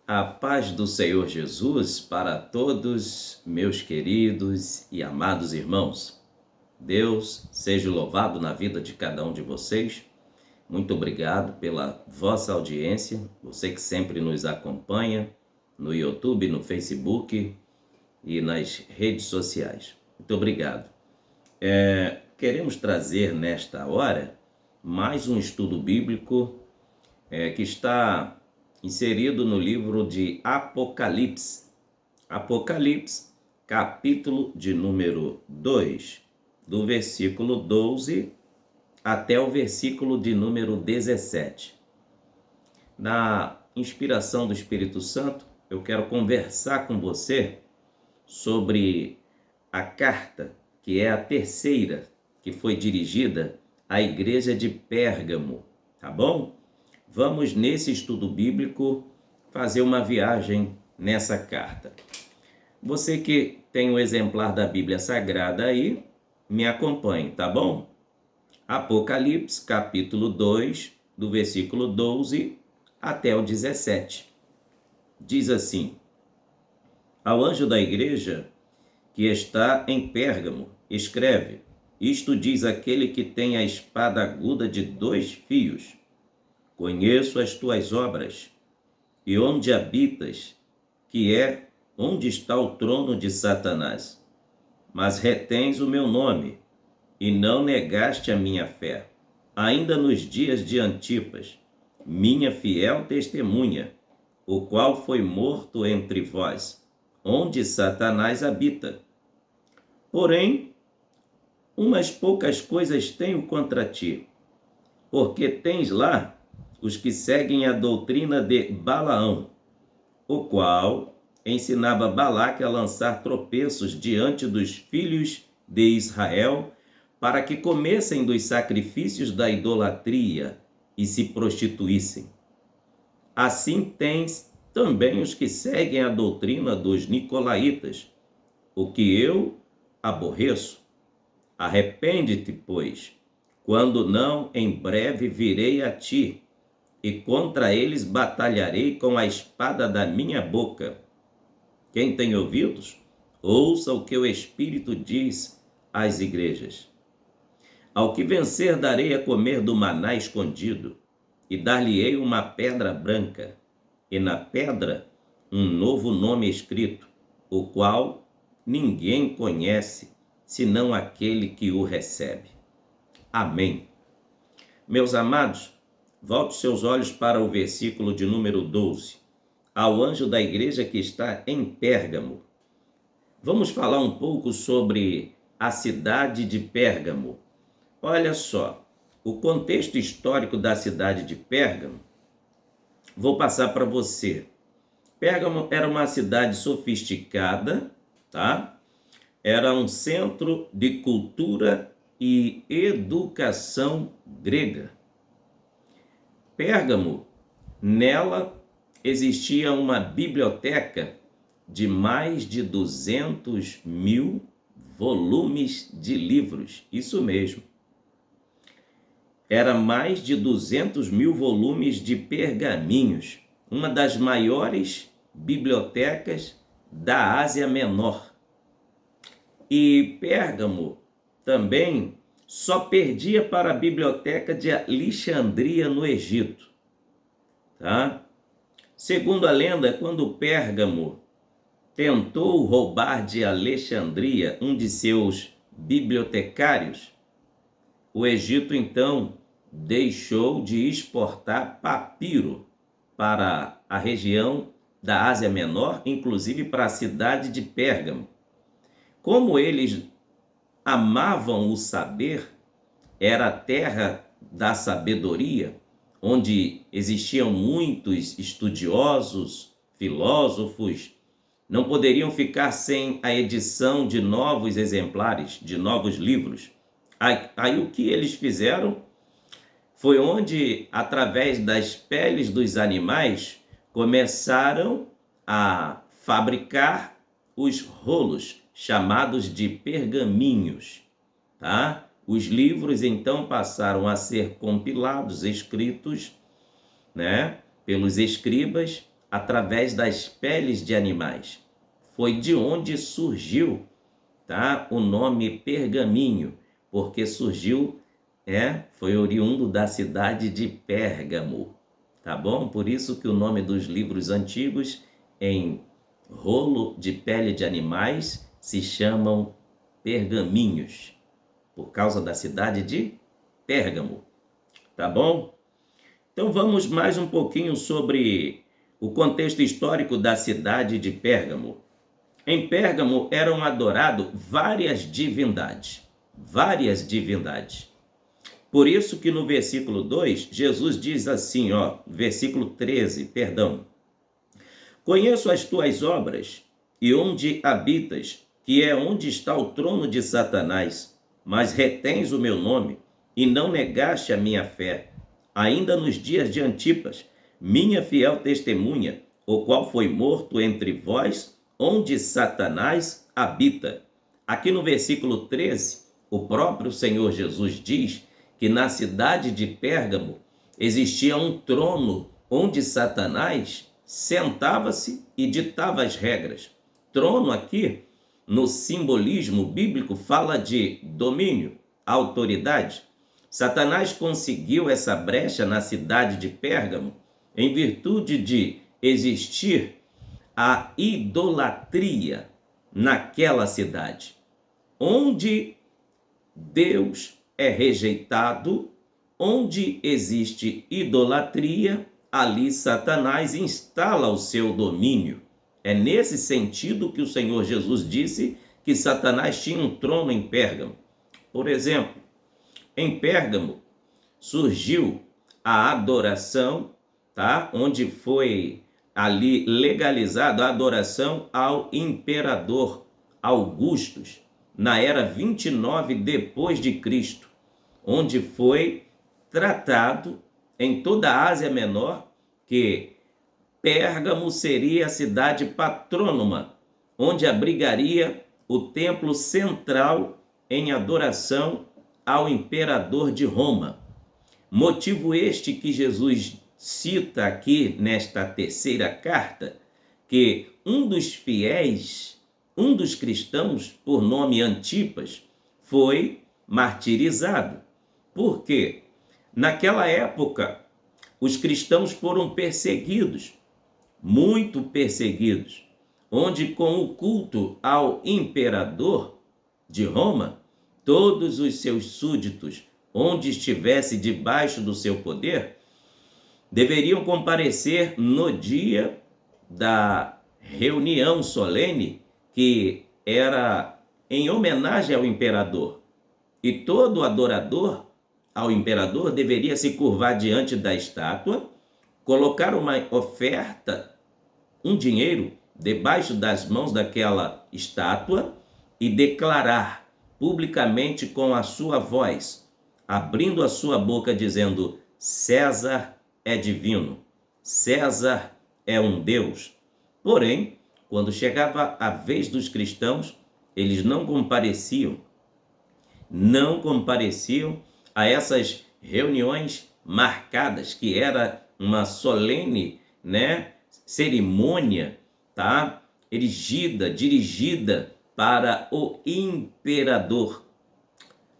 A paz do Senhor Jesus para todos, meus queridos e amados irmãos. Deus seja louvado na vida de cada um de vocês. Muito obrigado pela vossa audiência, você que sempre nos acompanha no YouTube, no Facebook e nas redes sociais. Muito obrigado. Queremos trazer nesta hora mais um estudo bíblico que está inserido no livro de Apocalipse. Apocalipse, capítulo de número 2, do versículo 12 até o versículo de número 17. Na inspiração do Espírito Santo, eu quero conversar com você sobre a carta, que é a terceira, que foi dirigida à igreja de Pérgamo, tá bom? Vamos, nesse estudo bíblico, fazer uma viagem nessa carta. Você que tem um exemplar da Bíblia Sagrada aí, me acompanhe, tá bom? Apocalipse, capítulo 2, do versículo 12 até o 17. Diz assim: Ao anjo da igreja que está em Pérgamo, escreve: Isto diz aquele que tem a espada aguda de 2 fios. Conheço as tuas obras, e onde habitas, que é onde está o trono de Satanás. Mas retens o meu nome, e não negaste a minha fé, ainda nos dias de Antipas, minha fiel testemunha, o qual foi morto entre vós, onde Satanás habita. Porém, umas poucas coisas tenho contra ti, porque tens lá os que seguem a doutrina de Balaão, o qual ensinava Balaque a lançar tropeços diante dos filhos de Israel, para que comessem dos sacrifícios da idolatria e se prostituíssem. Assim tens também os que seguem a doutrina dos nicolaítas, o que eu aborreço. Arrepende-te, pois, quando não, em breve virei a ti, e contra eles batalharei com a espada da minha boca. Quem tem ouvidos, ouça o que o Espírito diz às igrejas. Ao que vencer darei a comer do maná escondido, e dar-lhe-ei uma pedra branca, e na pedra um novo nome escrito, o qual ninguém conhece, senão aquele que o recebe. Amém. Meus amados, volte seus olhos para o versículo de número 12. Ao anjo da igreja que está em Pérgamo. Vamos falar um pouco sobre a cidade de Pérgamo. Olha só, o contexto histórico da cidade de Pérgamo, vou passar para você. Pérgamo era uma cidade sofisticada, tá? Era um centro de cultura e educação grega. Pérgamo, nela existia uma biblioteca de mais de 200.000 volumes de livros, isso mesmo. Era mais de 200.000 volumes de pergaminhos, uma das maiores bibliotecas da Ásia Menor. E Pérgamo também só perdia para a biblioteca de Alexandria, no Egito. Tá? Segundo a lenda, quando Pérgamo tentou roubar de Alexandria um de seus bibliotecários, o Egito então deixou de exportar papiro para a região da Ásia Menor, inclusive para a cidade de Pérgamo. Como eles amavam o saber, era a terra da sabedoria, onde existiam muitos estudiosos, filósofos, não poderiam ficar sem a edição de novos exemplares, de novos livros. Aí o que eles fizeram foi onde, através das peles dos animais, começaram a fabricar os rolos, chamados de pergaminhos, tá? Os livros então passaram a ser compilados, escritos, né, pelos escribas, através das peles de animais. Foi de onde surgiu, tá, o nome pergaminho, porque surgiu, foi oriundo da cidade de Pérgamo, tá bom? Por isso que o nome dos livros antigos em rolo de pele de animais se chamam pergaminhos, por causa da cidade de Pérgamo, tá bom? Então vamos mais um pouquinho sobre o contexto histórico da cidade de Pérgamo. Em Pérgamo eram adoradas várias divindades. Por isso que no versículo 2, Jesus diz assim, versículo 13, perdão. Conheço as tuas obras e onde habitas, que é onde está o trono de Satanás, mas retens o meu nome e não negaste a minha fé. Ainda nos dias de Antipas, minha fiel testemunha, o qual foi morto entre vós, onde Satanás habita. Aqui no versículo 13, o próprio Senhor Jesus diz que na cidade de Pérgamo existia um trono onde Satanás sentava-se e ditava as regras. Trono aqui, no simbolismo bíblico, fala de domínio, autoridade. Satanás conseguiu essa brecha na cidade de Pérgamo em virtude de existir a idolatria naquela cidade, onde Deus é rejeitado, onde existe idolatria, ali Satanás instala o seu domínio. É nesse sentido que o Senhor Jesus disse que Satanás tinha um trono em Pérgamo. Por exemplo, em Pérgamo surgiu a adoração, tá? Onde foi ali legalizada a adoração ao imperador Augustus, na era 29 depois de Cristo, onde foi tratado em toda a Ásia Menor que Pérgamo seria a cidade patrônoma, onde abrigaria o templo central em adoração ao imperador de Roma. Motivo este que Jesus cita aqui nesta terceira carta, que um dos fiéis, um dos cristãos, por nome Antipas, foi martirizado. Por quê? Naquela época, os cristãos foram perseguidos, muito perseguidos, onde com o culto ao imperador de Roma, todos os seus súditos, onde estivesse debaixo do seu poder, deveriam comparecer no dia da reunião solene, que era em homenagem ao imperador. E todo adorador ao imperador deveria se curvar diante da estátua, colocar uma oferta, um dinheiro, debaixo das mãos daquela estátua e declarar publicamente com a sua voz, abrindo a sua boca, dizendo: César é divino, César é um Deus. Porém, quando chegava a vez dos cristãos, eles não compareciam a essas reuniões marcadas, que era uma solene, cerimônia, tá? Erigida, dirigida para o imperador.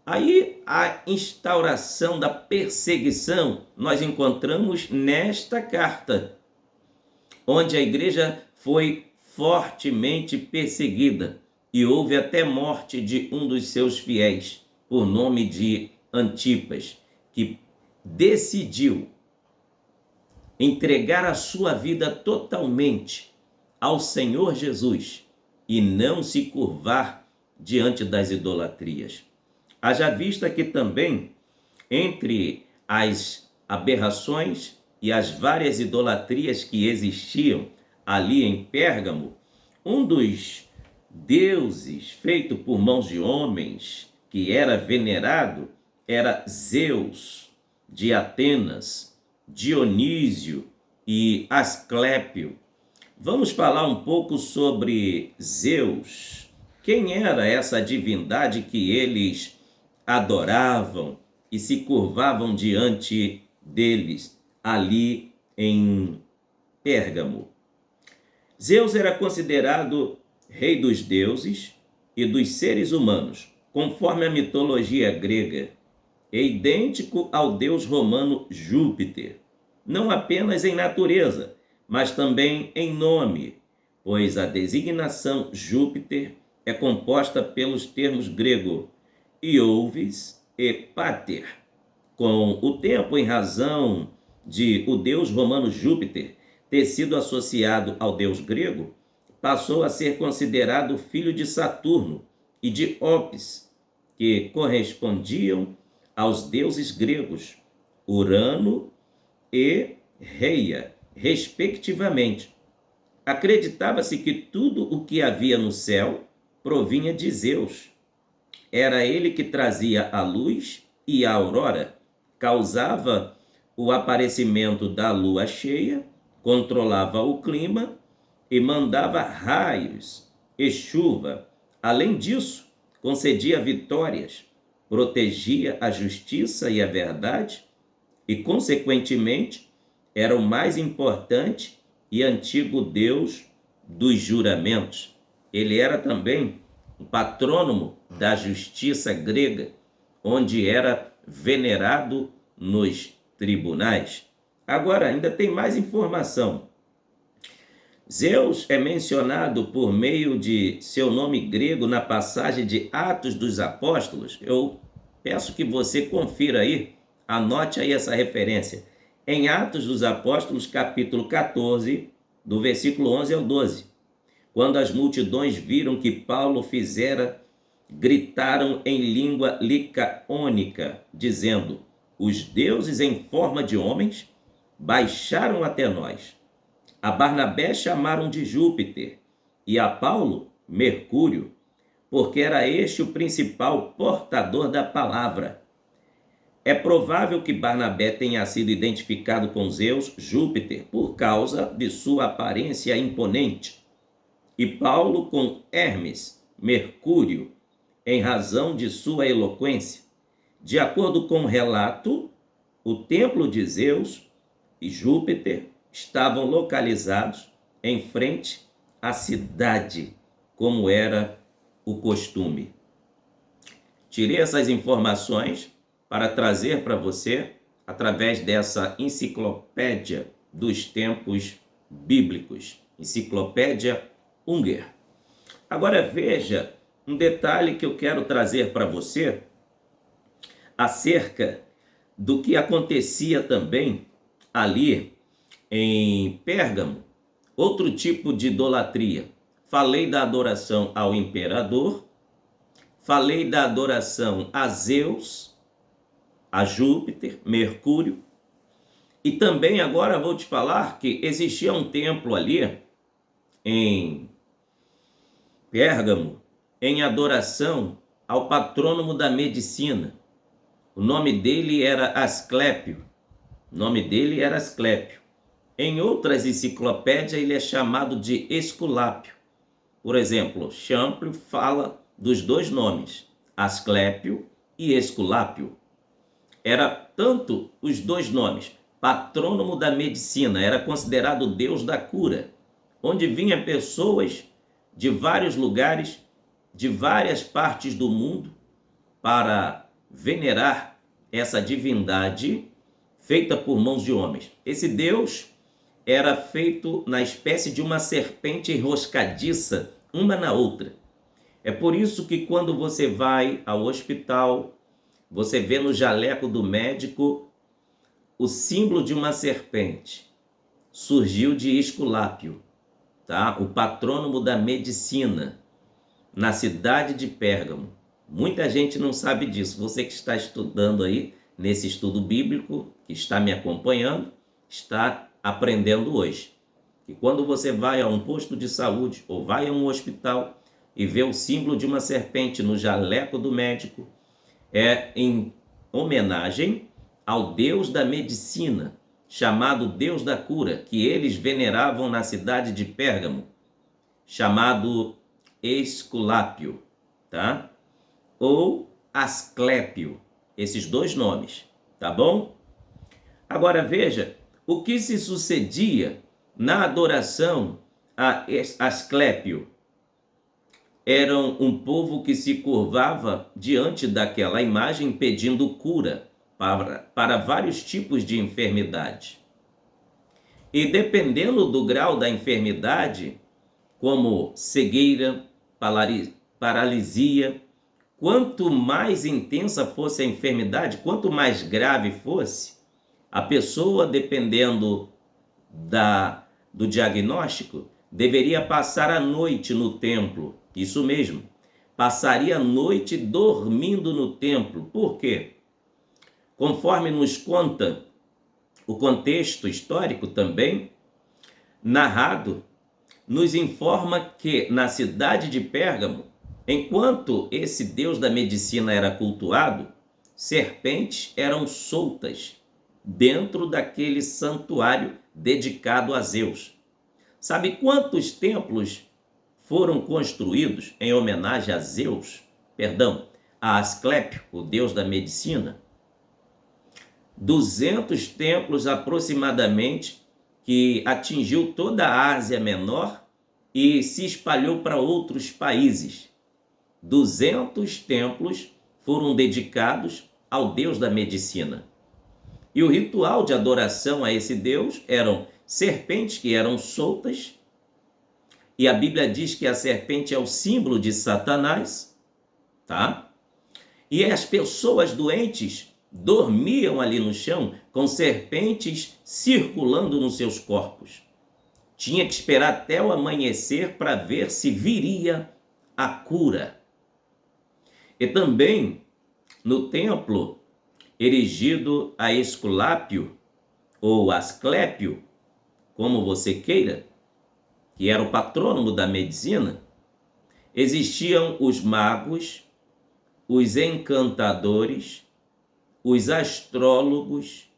Aí a instauração da perseguição nós encontramos nesta carta, onde a igreja foi fortemente perseguida e houve até morte de um dos seus fiéis, por nome de Antipas, que decidiu entregar a sua vida totalmente ao Senhor Jesus e não se curvar diante das idolatrias. Haja vista que também, entre as aberrações e as várias idolatrias que existiam ali em Pérgamo, um dos deuses feito por mãos de homens, que era venerado, era Zeus de Atenas, Dionísio e Asclépio. Vamos falar um pouco sobre Zeus. Quem era essa divindade que eles adoravam e se curvavam diante deles ali em Pérgamo? Zeus era considerado rei dos deuses e dos seres humanos, conforme a mitologia grega, é idêntico ao deus romano Júpiter, não apenas em natureza, mas também em nome, pois a designação Júpiter é composta pelos termos grego Iovis e Pater. Com o tempo, em razão de o deus romano Júpiter ter sido associado ao deus grego, passou a ser considerado filho de Saturno e de Opis, que correspondiam aos deuses gregos Urano e Reia, respectivamente. Acreditava-se que tudo o que havia no céu provinha de Zeus. Era ele que trazia a luz e a aurora, causava o aparecimento da lua cheia, controlava o clima e mandava raios e chuva. Além disso, concedia vitórias, protegia a justiça e a verdade e, consequentemente, era o mais importante e antigo Deus dos juramentos. Ele era também o patrônomo da justiça grega, onde era venerado nos tribunais. Agora, ainda tem mais informação. Zeus é mencionado por meio de seu nome grego na passagem de Atos dos Apóstolos. Eu peço que você confira aí, anote aí essa referência. Em Atos dos Apóstolos, capítulo 14, do versículo 11 ao 12. Quando as multidões viram que Paulo fizera, gritaram em língua licaônica, dizendo: os deuses em forma de homens baixaram até nós. A Barnabé chamaram de Júpiter e a Paulo Mercúrio, porque era este o principal portador da palavra. É provável que Barnabé tenha sido identificado com Zeus, Júpiter, por causa de sua aparência imponente, e Paulo com Hermes, Mercúrio, em razão de sua eloquência. De acordo com o relato, o templo de Zeus e Júpiter estavam localizados em frente à cidade, como era o costume. Tirei essas informações para trazer para você através dessa enciclopédia dos tempos bíblicos, Enciclopédia Unger. Agora veja um detalhe que eu quero trazer para você acerca do que acontecia também ali em Pérgamo, outro tipo de idolatria. Falei da adoração ao imperador, falei da adoração a Zeus, a Júpiter, Mercúrio, e também agora vou te falar que existia um templo ali em Pérgamo, em adoração ao patrônomo da medicina. O nome dele era Asclépio. Em outras enciclopédias ele é chamado de Esculápio. Por exemplo, Champlin fala dos dois nomes, Asclépio e Esculápio. Era tanto os dois nomes, patrônomo da medicina, era considerado o deus da cura, onde vinham pessoas de vários lugares, de várias partes do mundo, para venerar essa divindade feita por mãos de homens. Esse Deus era feito na espécie de uma serpente enroscadiça, uma na outra. É por isso que quando você vai ao hospital, você vê no jaleco do médico o símbolo de uma serpente. Surgiu de Esculápio, tá? O patrônomo da medicina, na cidade de Pérgamo. Muita gente não sabe disso. Você que está estudando aí, nesse estudo bíblico, que está me acompanhando, está aprendendo hoje. E quando você vai a um posto de saúde ou vai a um hospital e vê o símbolo de uma serpente no jaleco do médico, é em homenagem ao Deus da medicina, chamado Deus da cura, que eles veneravam na cidade de Pérgamo, chamado Esculápio, tá? Ou Asclépio, esses dois nomes, tá bom? Agora veja o que se sucedia na adoração Asclépio eram um povo que se curvava diante daquela imagem pedindo cura para vários tipos de enfermidade. E dependendo do grau da enfermidade, como cegueira, paralisia, quanto mais intensa fosse a enfermidade, quanto mais grave fosse, a pessoa, dependendo do diagnóstico, deveria passar a noite no templo. Isso mesmo, passaria a noite dormindo no templo. Por quê? Conforme nos conta o contexto histórico também, narrado, nos informa que na cidade de Pérgamo, enquanto esse deus da medicina era cultuado, serpentes eram soltas dentro daquele santuário dedicado a Zeus. Sabe quantos templos foram construídos em homenagem a Zeus? A Asclépio, o deus da medicina? 200 templos aproximadamente, que atingiu toda a Ásia Menor e se espalhou para outros países. 200 templos foram dedicados ao deus da medicina. E o ritual de adoração a esse deus eram serpentes que eram soltas, e a Bíblia diz que a serpente é o símbolo de Satanás, tá? E as pessoas doentes dormiam ali no chão com serpentes circulando nos seus corpos. Tinha que esperar até o amanhecer para ver se viria a cura. E também no templo erigido a Esculápio ou Asclépio, como você queira, que era o patrônomo da medicina, existiam os magos, os encantadores, os astrólogos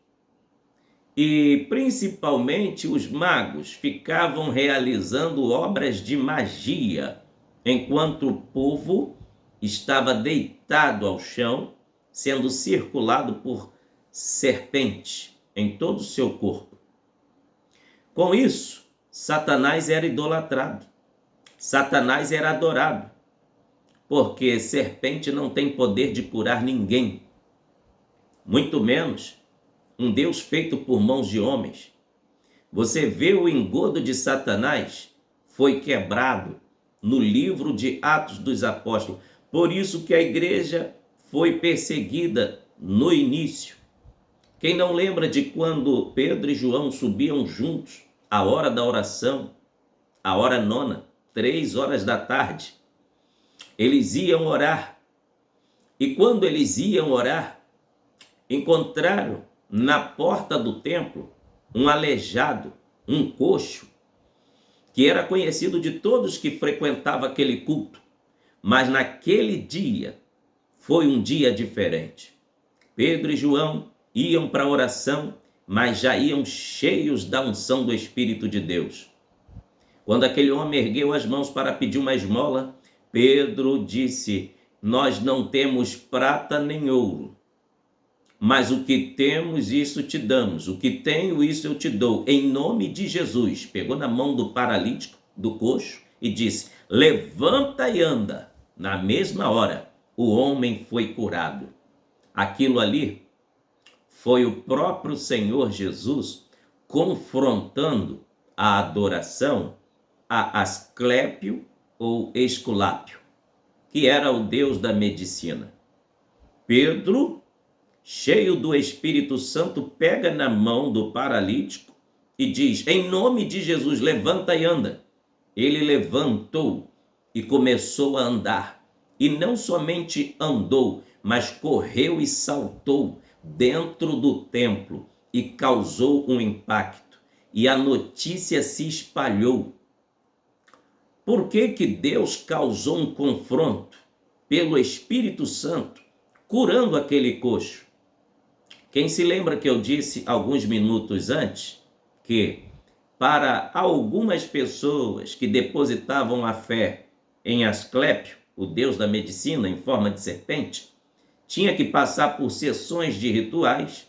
e principalmente os magos ficavam realizando obras de magia, enquanto o povo estava deitado ao chão, sendo circulado por serpentes em todo o seu corpo. Com isso, Satanás era idolatrado, Satanás era adorado, porque serpente não tem poder de curar ninguém, muito menos um Deus feito por mãos de homens. Você vê o engodo de Satanás foi quebrado no livro de Atos dos Apóstolos. Por isso que a igreja foi perseguida no início. Quem não lembra de quando Pedro e João subiam juntos à hora da oração, a hora nona, 3 horas da tarde? Eles iam orar. E quando eles iam orar, encontraram na porta do templo um aleijado, um coxo, que era conhecido de todos que frequentavam aquele culto. Mas naquele dia foi um dia diferente. Pedro e João iam para a oração, mas já iam cheios da unção do Espírito de Deus. Quando aquele homem ergueu as mãos para pedir uma esmola, Pedro disse: nós não temos prata nem ouro, mas o que temos, isso te damos. O que tenho, isso eu te dou. Em nome de Jesus. Pegou na mão do paralítico, do coxo, e disse: levanta e anda. Na mesma hora, o homem foi curado. Aquilo ali foi o próprio Senhor Jesus confrontando a adoração a Asclépio ou Esculápio, que era o deus da medicina. Pedro, cheio do Espírito Santo, pega na mão do paralítico e diz: em nome de Jesus, levanta e anda. Ele levantou e começou a andar. E não somente andou, mas correu e saltou dentro do templo e causou um impacto. E a notícia se espalhou. Por que que Deus causou um confronto pelo Espírito Santo, curando aquele coxo? Quem se lembra que eu disse alguns minutos antes que para algumas pessoas que depositavam a fé em Asclépio, o deus da medicina em forma de serpente, tinha que passar por sessões de rituais,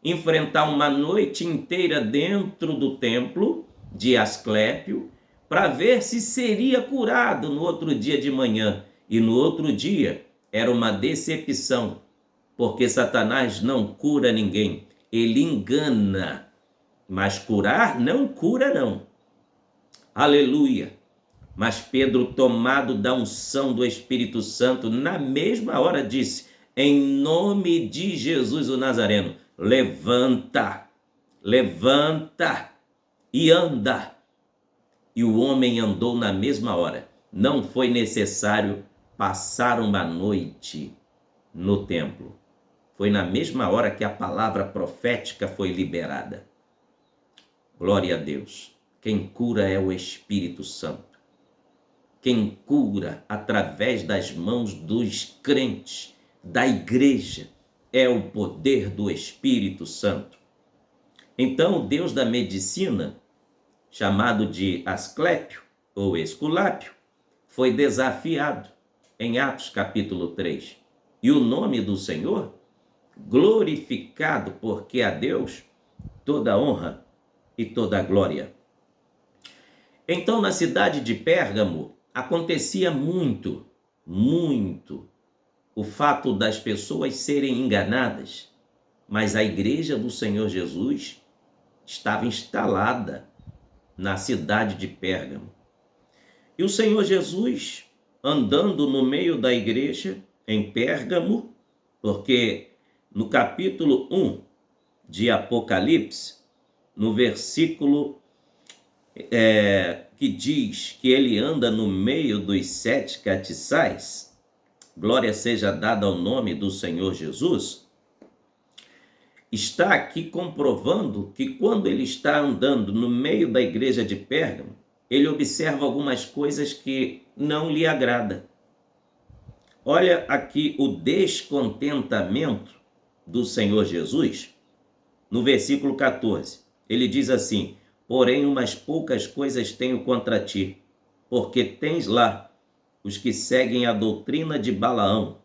enfrentar uma noite inteira dentro do templo de Asclépio, para ver se seria curado no outro dia de manhã. E no outro dia era uma decepção, porque Satanás não cura ninguém, ele engana, mas curar não cura não. Aleluia! Mas Pedro, tomado da unção do Espírito Santo, na mesma hora disse: em nome de Jesus o Nazareno, levanta, levanta e anda. E o homem andou na mesma hora. Não foi necessário passar uma noite no templo. Foi na mesma hora que a palavra profética foi liberada. Glória a Deus. Quem cura é o Espírito Santo. Quem cura através das mãos dos crentes, da igreja, é o poder do Espírito Santo. Então, o Deus da medicina, chamado de Asclépio ou Esculápio, foi desafiado em Atos capítulo 3. E o nome do Senhor glorificado, porque a Deus toda honra e toda glória. Então, na cidade de Pérgamo, acontecia muito o fato das pessoas serem enganadas, mas a igreja do Senhor Jesus estava instalada na cidade de Pérgamo. E o Senhor Jesus, andando no meio da igreja em Pérgamo, porque no capítulo 1 de Apocalipse, no versículo que diz que ele anda no meio dos 7 castiçais, glória seja dada ao nome do Senhor Jesus, está aqui comprovando que quando ele está andando no meio da igreja de Pérgamo, ele observa algumas coisas que não lhe agrada. Olha aqui o descontentamento do Senhor Jesus, no versículo 14. Ele diz assim: porém, umas poucas coisas tenho contra ti, porque tens lá os que seguem a doutrina de Balaão,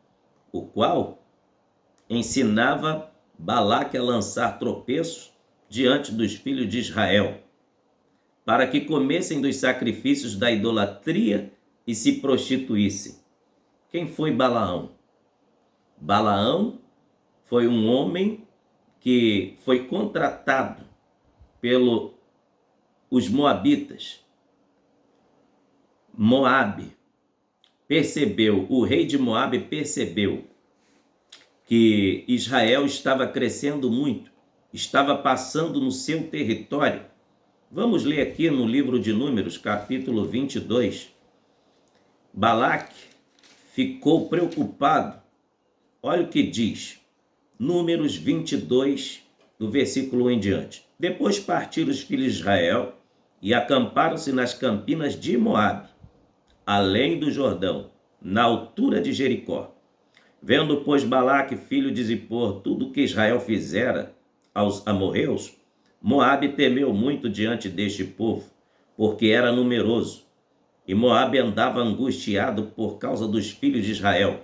o qual ensinava Balaque a lançar tropeços diante dos filhos de Israel, para que comessem dos sacrifícios da idolatria e se prostituíssem. Quem foi Balaão? Balaão foi um homem que foi contratado pelos moabitas. Moabe percebeu, o rei de Moabe percebeu que Israel estava crescendo muito, estava passando no seu território. Vamos ler aqui no livro de Números, capítulo 22. Balaque ficou preocupado. Olha o que diz, Números 22, do versículo 1 em diante. Depois partiram os filhos de Israel e acamparam-se nas campinas de Moabe, além do Jordão, na altura de Jericó. Vendo, pois, Balaque, filho de Zippor, tudo o que Israel fizera aos amorreus, Moabe temeu muito diante deste povo, porque era numeroso, e Moabe andava angustiado por causa dos filhos de Israel.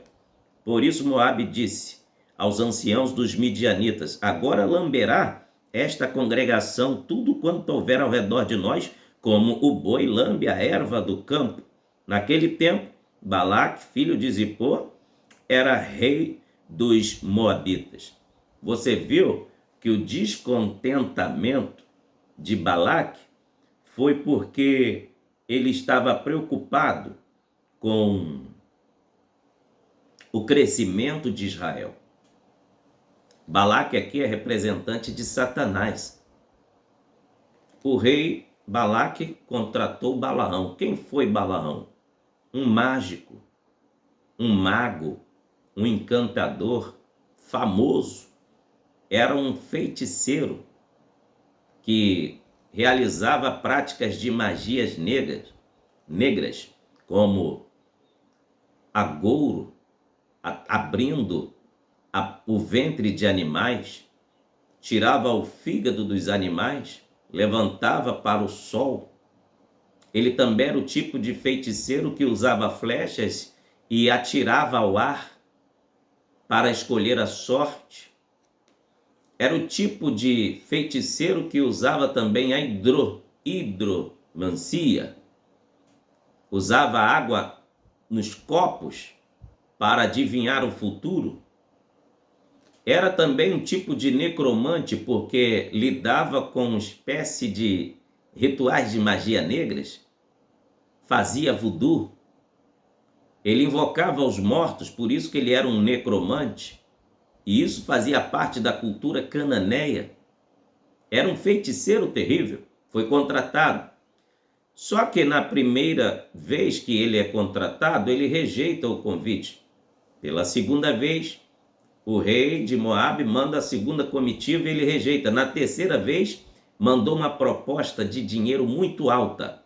Por isso Moabe disse aos anciãos dos midianitas: agora lamberá esta congregação tudo quanto houver ao redor de nós, como o boi lambe a erva do campo. Naquele tempo, Balaque, filho de Zippor, era rei dos moabitas. Você viu que o descontentamento de Balaque foi porque ele estava preocupado com o crescimento de Israel. Balaque aqui é representante de Satanás. O rei Balaque contratou Balaão. Quem foi Balaão? Um mágico, um mago, um encantador famoso. Era um feiticeiro que realizava práticas de magias negras, como agouro, abrindo o ventre de animais, tirava o fígado dos animais, levantava para o sol. Ele também era o tipo de feiticeiro que usava flechas e atirava ao ar para escolher a sorte. Era o tipo de feiticeiro que usava também a hidromancia, usava água nos copos para adivinhar o futuro. Era também um tipo de necromante, porque lidava com uma espécie de rituais de magia negras, fazia voodoo. Ele invocava os mortos, por isso que ele era um necromante. E isso fazia parte da cultura cananeia. Era um feiticeiro terrível, foi contratado. Só que na primeira vez que ele é contratado, ele rejeita o convite. Pela segunda vez, o rei de Moabe manda a segunda comitiva e ele rejeita. Na terceira vez, mandou uma proposta de dinheiro muito alta.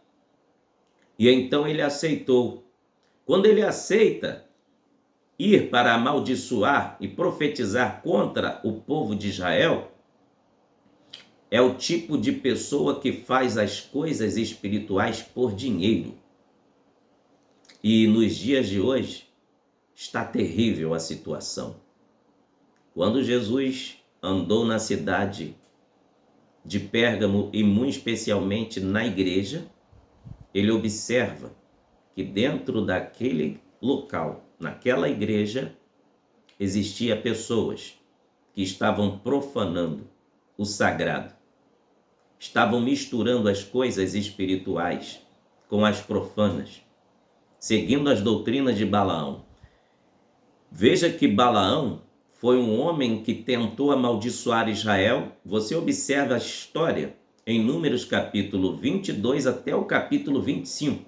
E então ele aceitou. Quando ele aceita ir para amaldiçoar e profetizar contra o povo de Israel, é o tipo de pessoa que faz as coisas espirituais por dinheiro. E nos dias de hoje, está terrível a situação. Quando Jesus andou na cidade de Pérgamo e muito especialmente na igreja, ele observa que dentro daquele local, naquela igreja, existia pessoas que estavam profanando o sagrado, estavam misturando as coisas espirituais com as profanas, seguindo as doutrinas de Balaão. Veja que Balaão foi um homem que tentou amaldiçoar Israel. Você observa a história em Números capítulo 22 até o capítulo 25.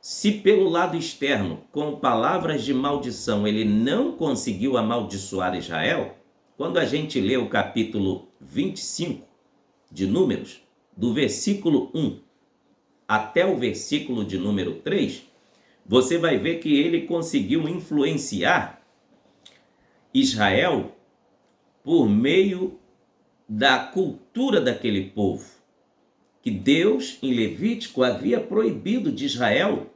Se pelo lado externo, com palavras de maldição, ele não conseguiu amaldiçoar Israel, quando a gente lê o capítulo 25 de Números, do versículo 1 até o versículo de número 3, você vai ver que ele conseguiu influenciar Israel por meio da cultura daquele povo, que Deus, em Levítico, havia proibido de Israel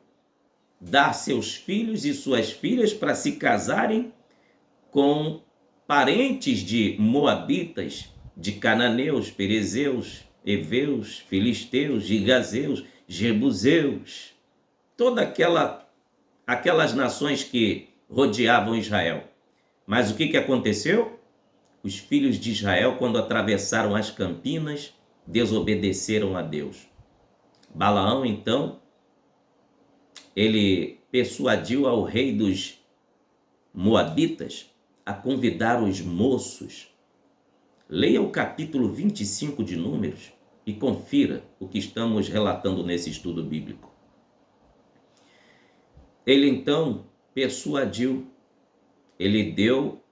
dar seus filhos e suas filhas para se casarem com parentes de moabitas, de cananeus, perezeus, heveus, filisteus, gigazeus, jebuseus, toda aquelas nações que rodeavam Israel. Mas o que aconteceu? Os filhos de Israel, quando atravessaram as campinas, desobedeceram a Deus. Balaão, então, ele persuadiu ao rei dos moabitas a convidar os moços. Leia o capítulo 25 de Números e confira o que estamos relatando nesse estudo bíblico. Ele então persuadiu, ele deu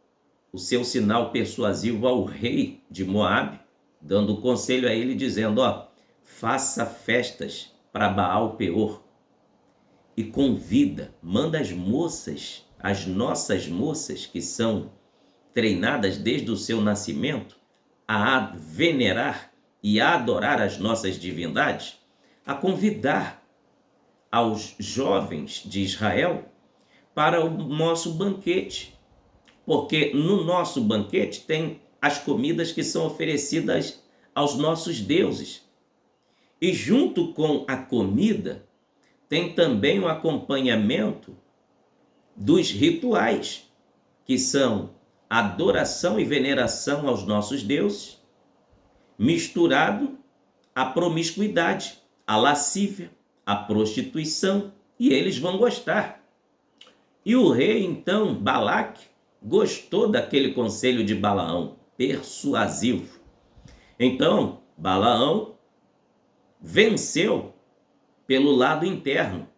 o seu sinal persuasivo ao rei de Moabe, dando conselho a ele, dizendo, faça festas para Baal Peor e convida, manda as moças, as nossas moças que são treinadas desde o seu nascimento a venerar e a adorar as nossas divindades, a convidar aos jovens de Israel para o nosso banquete, porque no nosso banquete tem as comidas que são oferecidas aos nossos deuses. E junto com a comida, tem também o acompanhamento dos rituais, que são adoração e veneração aos nossos deuses, misturado à promiscuidade, à lascívia, à prostituição, e eles vão gostar. E o rei, então, Balaque, gostou daquele conselho de Balaão, persuasivo. Então, Balaão venceu pelo lado interno.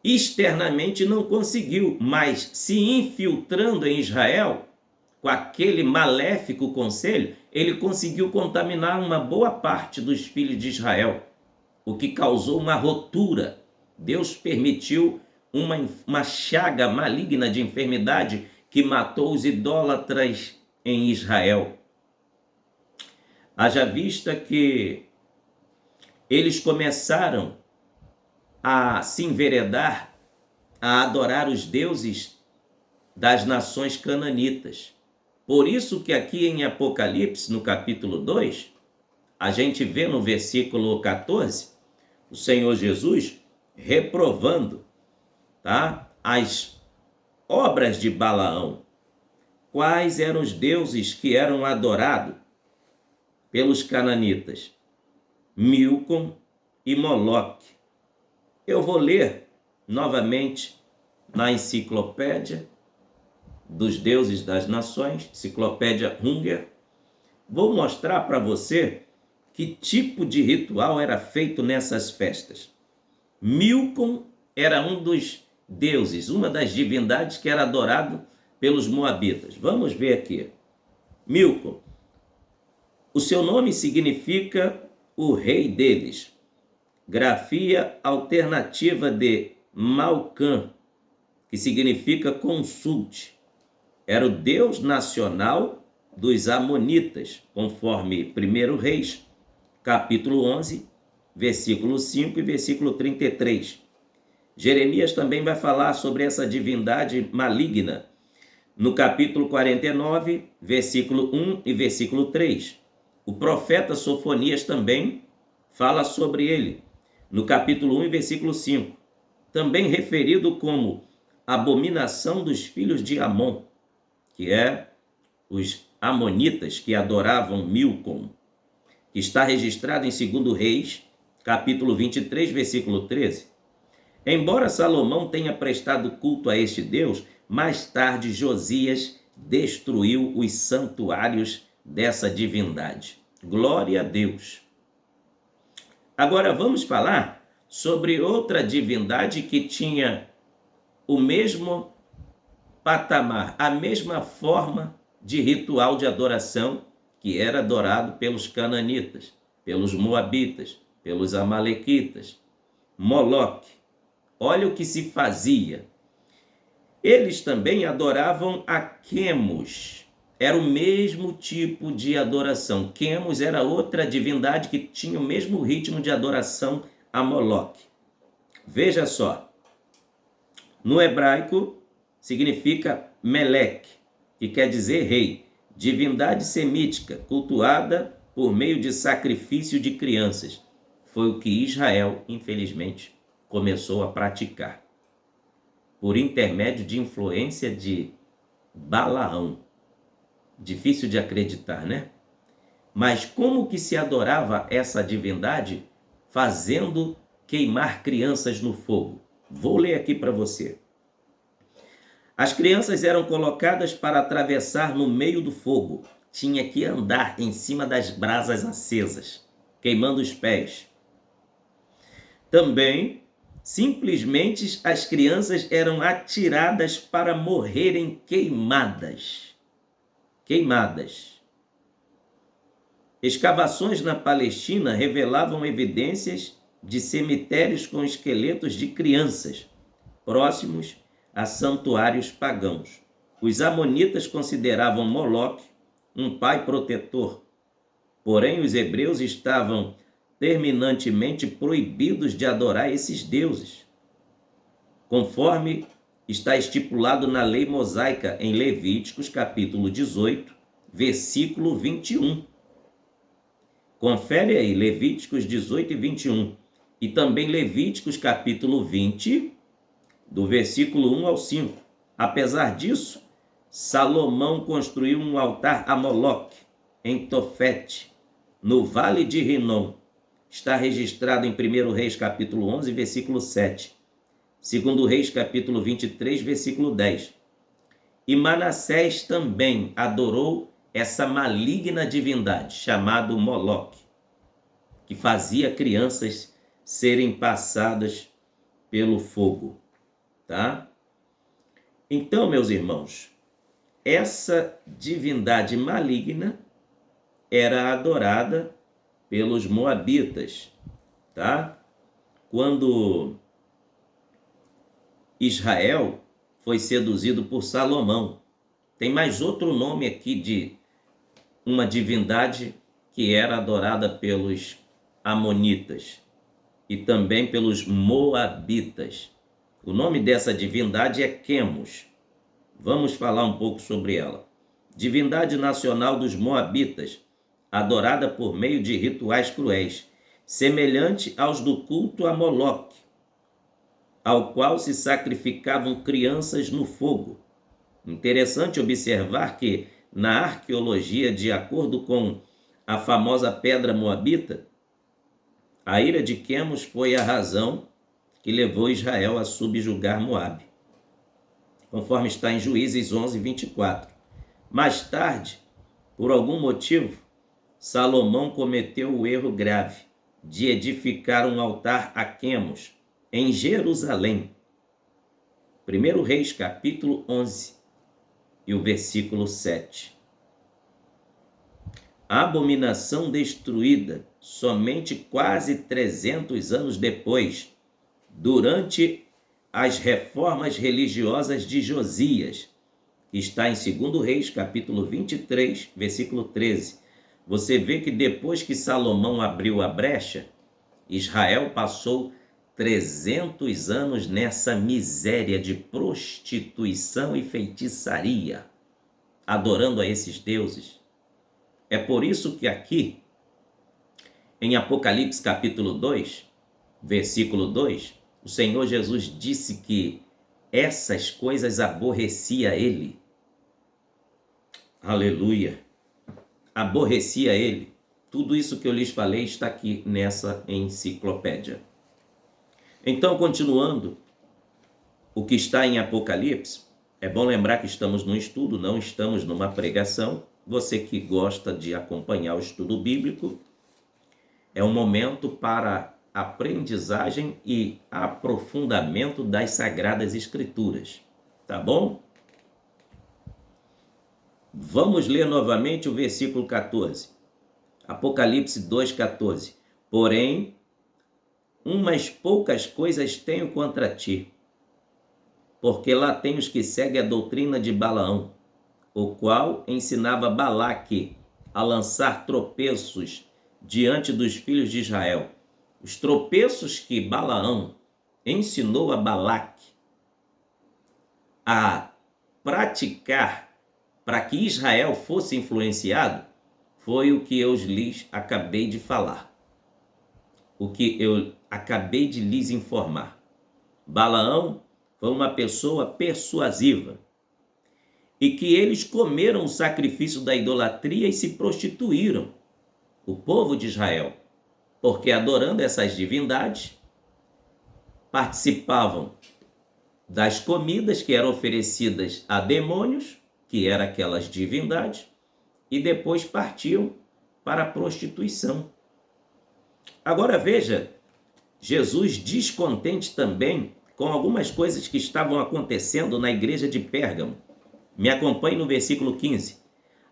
Externamente não conseguiu, mas se infiltrando em Israel, com aquele maléfico conselho, ele conseguiu contaminar uma boa parte dos filhos de Israel, o que causou uma rotura. Deus permitiu uma chaga maligna de enfermidade que matou os idólatras em Israel. Haja vista que eles começaram a se enveredar, a adorar os deuses das nações cananitas. Por isso que aqui em Apocalipse, no capítulo 2, a gente vê no versículo 14, o Senhor Jesus reprovando, tá, as obras de Balaão. Quais eram os deuses que eram adorados pelos cananitas? Milcom e Moloque. Eu vou ler novamente na Enciclopédia dos Deuses das Nações, Enciclopédia Hunger. Vou mostrar para você que tipo de ritual era feito nessas festas. Milcom era um dos deuses, uma das divindades que era adorado pelos moabitas. Vamos ver aqui. Milcom. O seu nome significa o rei deles. Grafia alternativa de Malcã, que significa consulte. Era o deus nacional dos amonitas, conforme 1 Reis, capítulo 11, versículo 5 e versículo 33. Jeremias também vai falar sobre essa divindade maligna no capítulo 49, versículo 1 e versículo 3. O profeta Sofonias também fala sobre ele no capítulo 1 e versículo 5. Também referido como abominação dos filhos de Amon, que é os amonitas que adoravam Milcom, que está registrado em 2 Reis, capítulo 23, versículo 13. Embora Salomão tenha prestado culto a este Deus, mais tarde Josias destruiu os santuários dessa divindade. Glória a Deus. Agora vamos falar sobre outra divindade que tinha o mesmo patamar, a mesma forma de ritual de adoração que era adorado pelos cananitas, pelos moabitas, pelos amalequitas. Moloque. Olha o que se fazia. Eles também adoravam a Quemos. Era o mesmo tipo de adoração. Quemos era outra divindade que tinha o mesmo ritmo de adoração a Moloque. Veja só. No hebraico, significa Meleque, que quer dizer rei. Divindade semítica, cultuada por meio de sacrifício de crianças. Foi o que Israel, infelizmente, começou a praticar, por intermédio de influência de Balaão. Difícil de acreditar, né? Mas como que se adorava essa divindade? Fazendo queimar crianças no fogo. Vou ler aqui para você. As crianças eram colocadas para atravessar no meio do fogo. Tinha que andar em cima das brasas acesas, queimando os pés. Também, simplesmente, as crianças eram atiradas para morrerem queimadas. Queimadas. Escavações na Palestina revelavam evidências de cemitérios com esqueletos de crianças, próximos a santuários pagãos. Os amonitas consideravam Moloque um pai protetor, porém os hebreus estavam terminantemente proibidos de adorar esses deuses, conforme está estipulado na lei mosaica em Levíticos, capítulo 18, versículo 21. Confere aí, Levíticos 18 e 21. E também Levíticos, capítulo 20, do versículo 1 ao 5. Apesar disso, Salomão construiu um altar a Moloque, em Tofete, no vale de Rinom. Está registrado em 1 Reis, capítulo 11, versículo 7. 2 Reis, capítulo 23, versículo 10. E Manassés também adorou essa maligna divindade, chamada Moloque, que fazia crianças serem passadas pelo fogo, tá? Então, meus irmãos, essa divindade maligna era adorada pelos moabitas, tá? Quando Israel foi seduzido por Salomão. Tem mais outro nome aqui de uma divindade que era adorada pelos amonitas e também pelos moabitas. O nome dessa divindade é Quemos. Vamos falar um pouco sobre ela. Divindade nacional dos moabitas, adorada por meio de rituais cruéis, semelhante aos do culto a Moloque. ao qual se sacrificavam crianças no fogo. Interessante observar que, na arqueologia, de acordo com a famosa pedra moabita, a ira de Quemos foi a razão que levou Israel a subjugar Moabe, conforme está em Juízes 11, 24. Mais tarde, por algum motivo, Salomão cometeu o erro grave de edificar um altar a Quemos em Jerusalém. 1 Reis, capítulo 11, e o versículo 7. A abominação destruída somente quase 300 anos depois, durante as reformas religiosas de Josias, que está em 2 Reis, capítulo 23, versículo 13. Você vê que depois que Salomão abriu a brecha, Israel passou 300 anos nessa miséria de prostituição e feitiçaria, adorando a esses deuses. É por isso que aqui, em Apocalipse capítulo 2, versículo 2, o Senhor Jesus disse que essas coisas aborrecia ele. Aleluia! Aborrecia ele. Tudo isso que eu lhes falei está aqui nessa enciclopédia. Então, continuando o que está em Apocalipse, é bom lembrar que estamos num estudo, não estamos numa pregação. Você que gosta de acompanhar o estudo bíblico, é um momento para aprendizagem e aprofundamento das Sagradas Escrituras, tá bom? Vamos ler novamente o versículo 14. Apocalipse 2,14. Porém, umas poucas coisas tenho contra ti, porque lá tem os que seguem a doutrina de Balaão, o qual ensinava Balaque a lançar tropeços diante dos filhos de Israel. Os tropeços que Balaão ensinou a Balaque a praticar para que Israel fosse influenciado, foi o que eu lhes acabei de falar. O que eu acabei de lhes informar. Balaão foi uma pessoa persuasiva e que eles comeram o sacrifício da idolatria e se prostituíram, o povo de Israel, porque adorando essas divindades, participavam das comidas que eram oferecidas a demônios, que eram aquelas divindades, e depois partiam para a prostituição. Agora veja, Jesus descontente também com algumas coisas que estavam acontecendo na igreja de Pérgamo. Me acompanhe no versículo 15.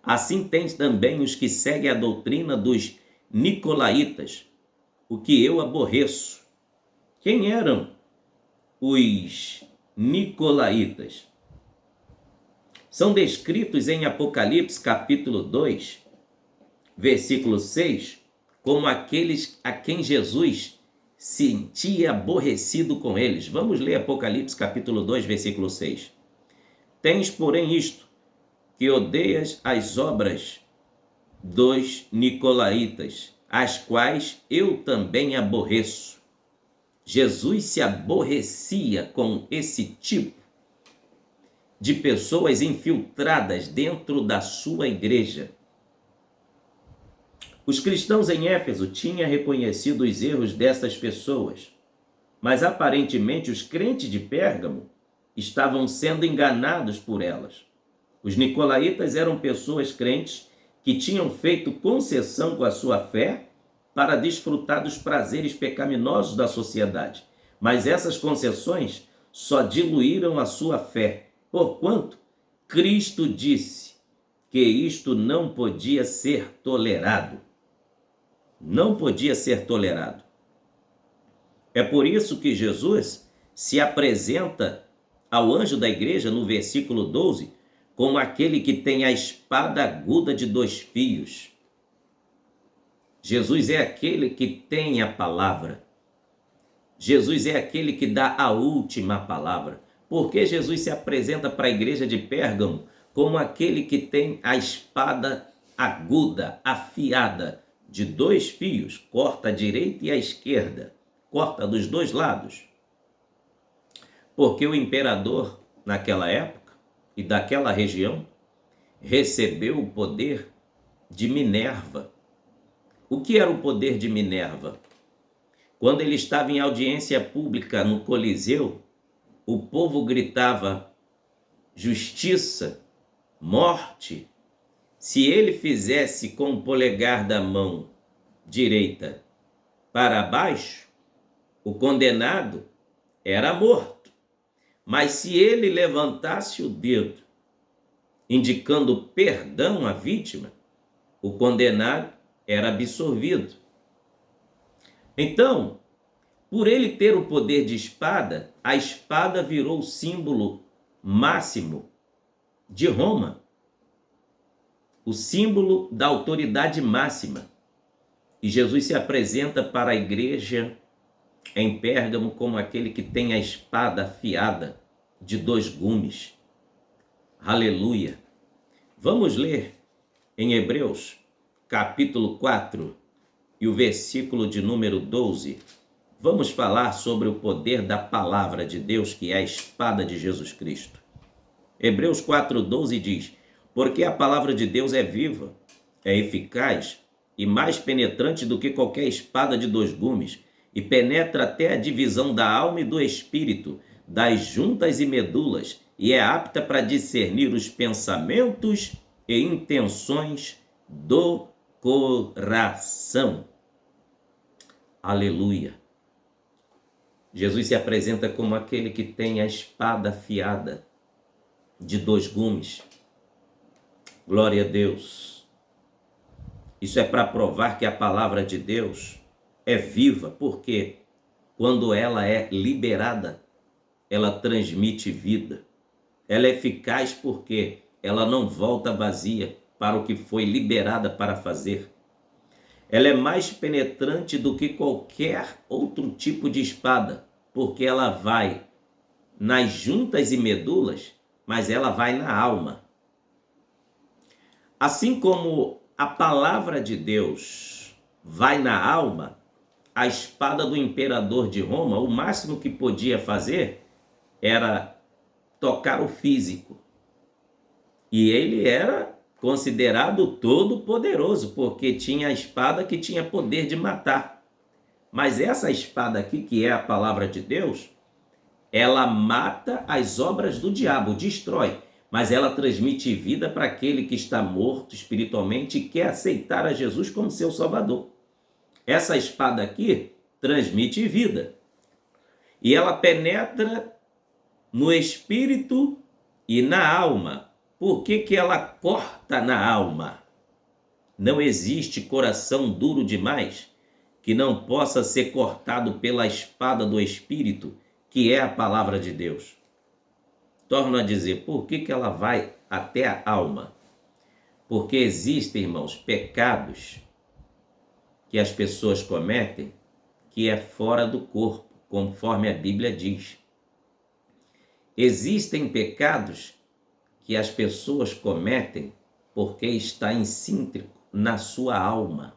Assim tem também os que seguem a doutrina dos nicolaítas, o que eu aborreço. Quem eram os nicolaítas? São descritos em Apocalipse capítulo 2, versículo 6, como aqueles a quem Jesus sentia aborrecido com eles. Vamos ler Apocalipse capítulo 2, versículo 6. Tens, porém, isto, que odeias as obras dos nicolaítas, as quais eu também aborreço. Jesus se aborrecia com esse tipo de pessoas infiltradas dentro da sua igreja. Os cristãos em Éfeso tinham reconhecido os erros dessas pessoas, mas aparentemente os crentes de Pérgamo estavam sendo enganados por elas. Os nicolaítas eram pessoas crentes que tinham feito concessão com a sua fé para desfrutar dos prazeres pecaminosos da sociedade, mas essas concessões só diluíram a sua fé, porquanto Cristo disse que isto não podia ser tolerado. Não podia ser tolerado. É por isso que Jesus se apresenta ao anjo da igreja no versículo 12 como aquele que tem a espada aguda de 2 fios. Jesus é aquele que tem a palavra. Jesus é aquele que dá a última palavra. Porque Jesus se apresenta para a igreja de Pérgamo como aquele que tem a espada aguda, afiada, de 2 fios, corta a direita e a esquerda, corta dos 2 lados. porque o imperador, naquela época e daquela região, recebeu o poder de Minerva. O que era o poder de Minerva? Quando ele estava em audiência pública no Coliseu, o povo gritava justiça, morte. Se ele fizesse com o polegar da mão direita para baixo, o condenado era morto. Mas se ele levantasse o dedo, indicando perdão à vítima, o condenado era absolvido. Então, por ele ter o poder de espada, a espada virou o símbolo máximo de Roma, o símbolo da autoridade máxima. E Jesus se apresenta para a igreja em Pérgamo como aquele que tem a espada afiada de 2 gumes. Aleluia! Vamos ler em Hebreus, capítulo 4, e o versículo de número 12. Vamos falar sobre o poder da palavra de Deus, que é a espada de Jesus Cristo. Hebreus 4:12 diz: porque a palavra de Deus é viva, é eficaz e mais penetrante do que qualquer espada de 2 gumes, e penetra até a divisão da alma e do espírito, das juntas e medulas, e é apta para discernir os pensamentos e intenções do coração. Aleluia! Jesus se apresenta como aquele que tem a espada afiada de 2 gumes. Glória a Deus. Isso é para provar que a palavra de Deus é viva, porque quando ela é liberada, ela transmite vida. Ela é eficaz porque ela não volta vazia para o que foi liberada para fazer. Ela é mais penetrante do que qualquer outro tipo de espada, porque ela vai nas juntas e medulas, mas ela vai na alma. Assim como a palavra de Deus vai na alma, a espada do imperador de Roma, o máximo que podia fazer era tocar o físico. E ele era considerado todo-poderoso, porque tinha a espada que tinha poder de matar. Mas essa espada aqui, que é a palavra de Deus, ela mata as obras do diabo, destrói, mas ela transmite vida para aquele que está morto espiritualmente e quer aceitar a Jesus como seu Salvador. Essa espada aqui transmite vida. E ela penetra no espírito e na alma. Por que ela corta na alma? Não existe coração duro demais que não possa ser cortado pela espada do espírito, que é a palavra de Deus. Torno a dizer, por que ela vai até a alma? Porque existem, irmãos, pecados que as pessoas cometem que é fora do corpo, conforme a Bíblia diz. Existem pecados que as pessoas cometem porque está intrínseco na sua alma.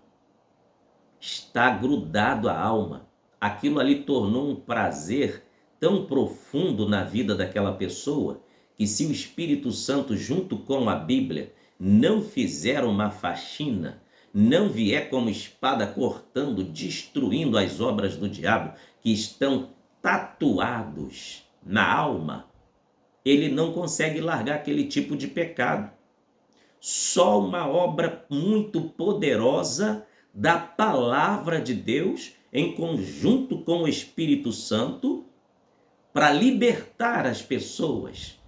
Está grudado à alma. Aquilo ali tornou um prazer tão profundo na vida daquela pessoa que, se o Espírito Santo, junto com a Bíblia, não fizer uma faxina, não vier como espada cortando, destruindo as obras do diabo que estão tatuados na alma, ele não consegue largar aquele tipo de pecado. Só uma obra muito poderosa da palavra de Deus, em conjunto com o Espírito Santo, para libertar as pessoas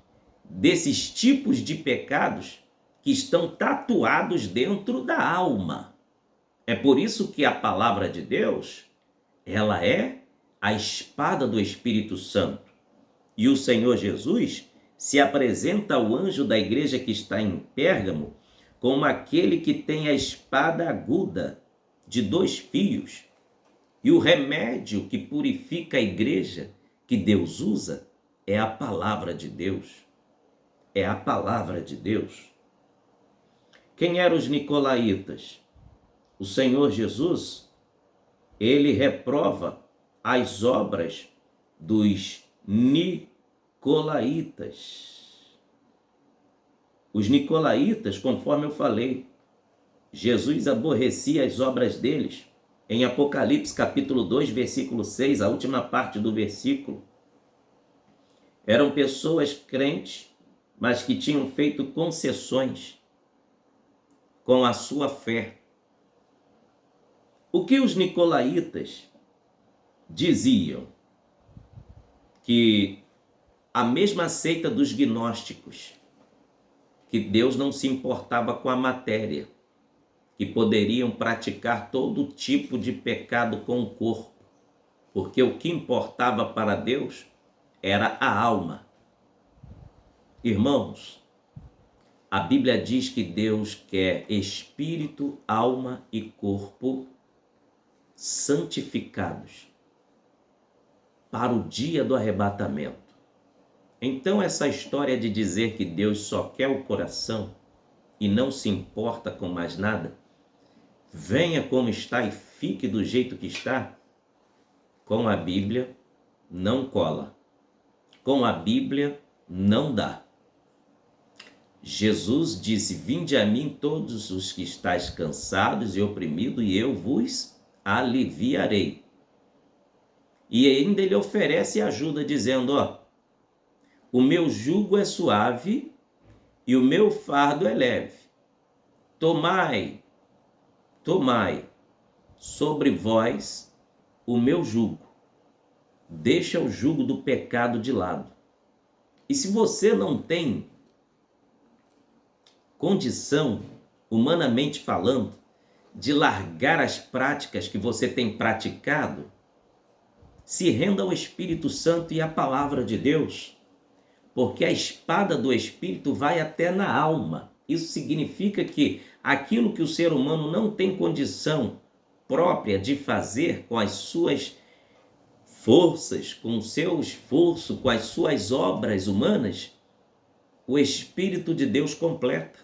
desses tipos de pecados que estão tatuados dentro da alma. É por isso que a palavra de Deus, ela é a espada do Espírito Santo. E o Senhor Jesus se apresenta ao anjo da igreja que está em Pérgamo como aquele que tem a espada aguda de 2 fios. E o remédio que purifica a igreja que Deus usa é a palavra de Deus. É a palavra de Deus. Quem eram os nicolaítas? O Senhor Jesus, ele reprova as obras dos nicolaítas. nicolaítas. Os nicolaítas, conforme eu falei, Jesus aborrecia as obras deles. Em Apocalipse capítulo 2, versículo 6, a última parte do versículo, eram pessoas crentes, mas que tinham feito concessões com a sua fé. O que os nicolaítas diziam? Que a mesma seita dos gnósticos, que Deus não se importava com a matéria, que poderiam praticar todo tipo de pecado com o corpo, porque o que importava para Deus era a alma. Irmãos, a Bíblia diz que Deus quer espírito, alma e corpo santificados para o dia do arrebatamento. Então essa história de dizer que Deus só quer o coração e não se importa com mais nada, venha como está e fique do jeito que está, com a Bíblia não cola. Com a Bíblia não dá. Jesus disse: vinde a mim todos os que estáis cansados e oprimidos, e eu vos aliviarei. E ainda ele oferece ajuda, dizendo: ó, o meu jugo é suave e o meu fardo é leve. Tomai sobre vós o meu jugo. Deixa o jugo do pecado de lado. E se você não tem condição, humanamente falando, de largar as práticas que você tem praticado, se renda ao Espírito Santo e à palavra de Deus, porque a espada do Espírito vai até na alma. Isso significa que aquilo que o ser humano não tem condição própria de fazer com as suas forças, com o seu esforço, com as suas obras humanas, o Espírito de Deus completa.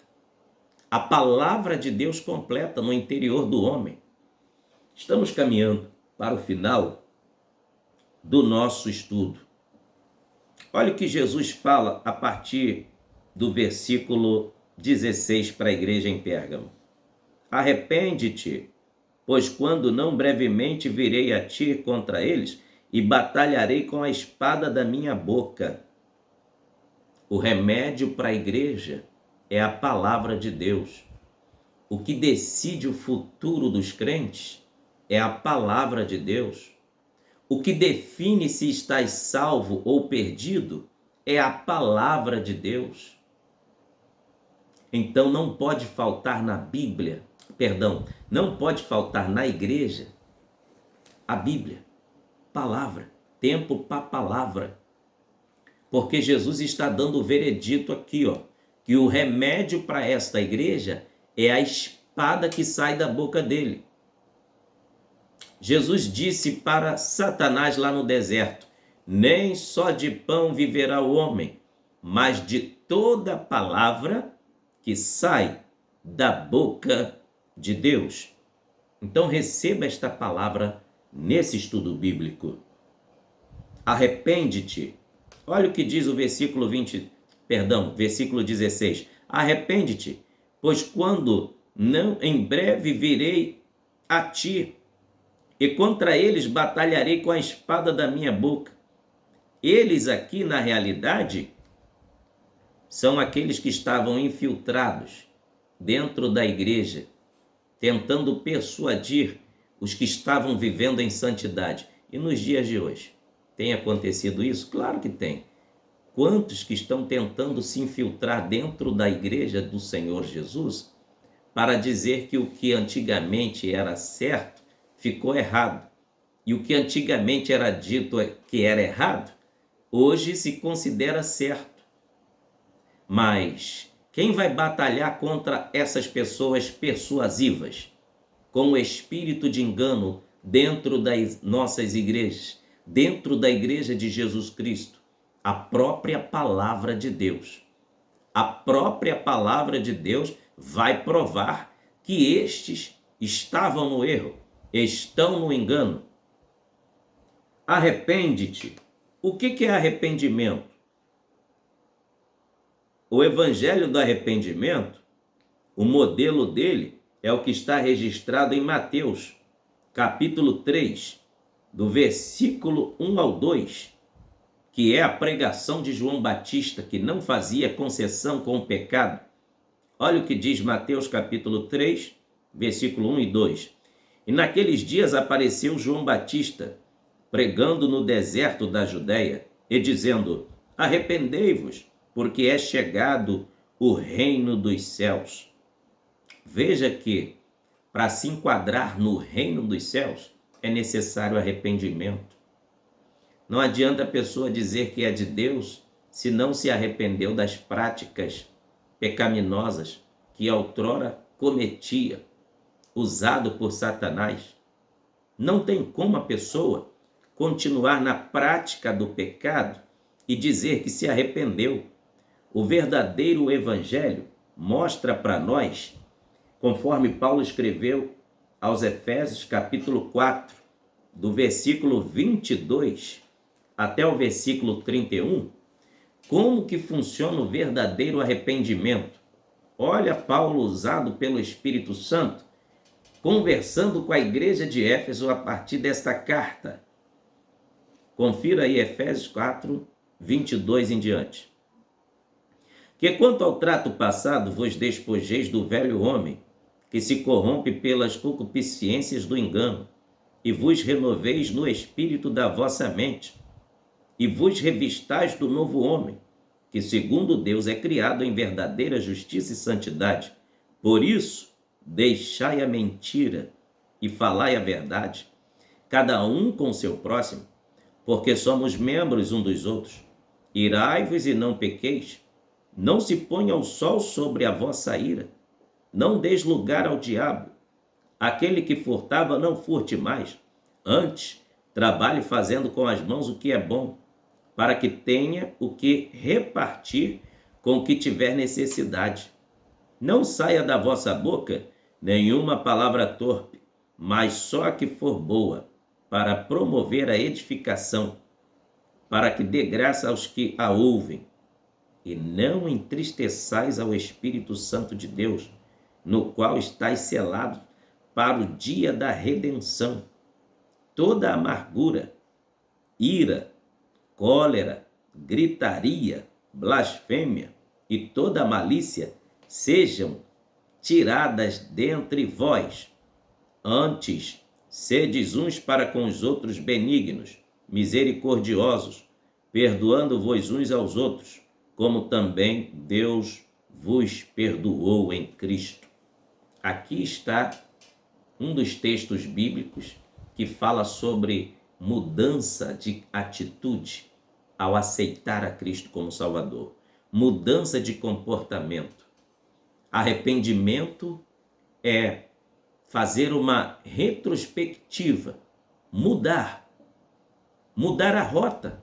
A palavra de Deus completa no interior do homem. Estamos caminhando para o final do nosso estudo. Olha o que Jesus fala a partir do versículo 16 para a igreja em Pérgamo. Arrepende-te, pois quando não brevemente virei a ti contra eles e batalharei com a espada da minha boca. O remédio para a igreja é a palavra de Deus. O que decide o futuro dos crentes é a palavra de Deus. O que define se estás salvo ou perdido é a palavra de Deus. Então não pode faltar na Bíblia, não pode faltar na igreja a Bíblia, palavra, tempo para palavra. Porque Jesus está dando o veredito aqui, ó, que o remédio para esta igreja é a espada que sai da boca dele. Jesus disse para Satanás lá no deserto: nem só de pão viverá o homem, mas de toda palavra que sai da boca de Deus. Então receba esta palavra nesse estudo bíblico. Arrepende-te. Olha o que diz o versículo 16. Arrepende-te, pois quando não em breve virei a ti, e contra eles batalharei com a espada da minha boca. Eles aqui, na realidade, são aqueles que estavam infiltrados dentro da igreja, tentando persuadir os que estavam vivendo em santidade. E nos dias de hoje, tem acontecido isso? Claro que tem. Quantos que estão tentando se infiltrar dentro da igreja do Senhor Jesus para dizer que o que antigamente era certo ficou errado, e o que antigamente era dito que era errado, hoje se considera certo. Mas quem vai batalhar contra essas pessoas persuasivas, com o espírito de engano dentro das nossas igrejas, dentro da igreja de Jesus Cristo? A própria palavra de Deus. A própria palavra de Deus vai provar que estes estavam no erro, estão no engano. Arrepende-te. O que é arrependimento? O evangelho do arrependimento, o modelo dele é o que está registrado em Mateus, capítulo 3, do versículo 1 ao 2, que é a pregação de João Batista, que não fazia concessão com o pecado. Olha o que diz Mateus capítulo 3, versículo 1 e 2. E naqueles dias apareceu João Batista, pregando no deserto da Judéia, e dizendo: arrependei-vos, porque é chegado o reino dos céus. Veja que, para se enquadrar no reino dos céus, é necessário arrependimento. Não adianta a pessoa dizer que é de Deus se não se arrependeu das práticas pecaminosas que outrora cometia, usado por Satanás. Não tem como a pessoa continuar na prática do pecado e dizer que se arrependeu. O verdadeiro evangelho mostra para nós, conforme Paulo escreveu aos Efésios capítulo 4, do versículo 22 até o versículo 31, como que funciona o verdadeiro arrependimento. Olha Paulo, usado pelo Espírito Santo, conversando com a igreja de Éfeso a partir desta carta. Confira aí Efésios 4, 22 em diante. Que quanto ao trato passado vos despojeis do velho homem, que se corrompe pelas concupiscências do engano, e vos renoveis no espírito da vossa mente, e vos revistais do novo homem, que segundo Deus é criado em verdadeira justiça e santidade. Por isso, deixai a mentira e falai a verdade, cada um com seu próximo, porque somos membros um dos outros. Irai-vos e não pequeis, não se ponha o sol sobre a vossa ira, não deis lugar ao diabo. Aquele que furtava, não furte mais, antes trabalhe fazendo com as mãos o que é bom, para que tenha o que repartir com o que tiver necessidade. Não saia da vossa boca nenhuma palavra torpe, mas só a que for boa, para promover a edificação, para que dê graça aos que a ouvem. E não entristeçais ao Espírito Santo de Deus, no qual estáis selados para o dia da redenção. Toda amargura, ira, cólera, gritaria, blasfêmia e toda malícia sejam tiradas dentre vós. Antes, sedes uns para com os outros benignos, misericordiosos, perdoando-vos uns aos outros, como também Deus vos perdoou em Cristo. Aqui está um dos textos bíblicos que fala sobre mudança de atitude ao aceitar a Cristo como Salvador. Mudança de comportamento. Arrependimento é fazer uma retrospectiva, mudar a rota.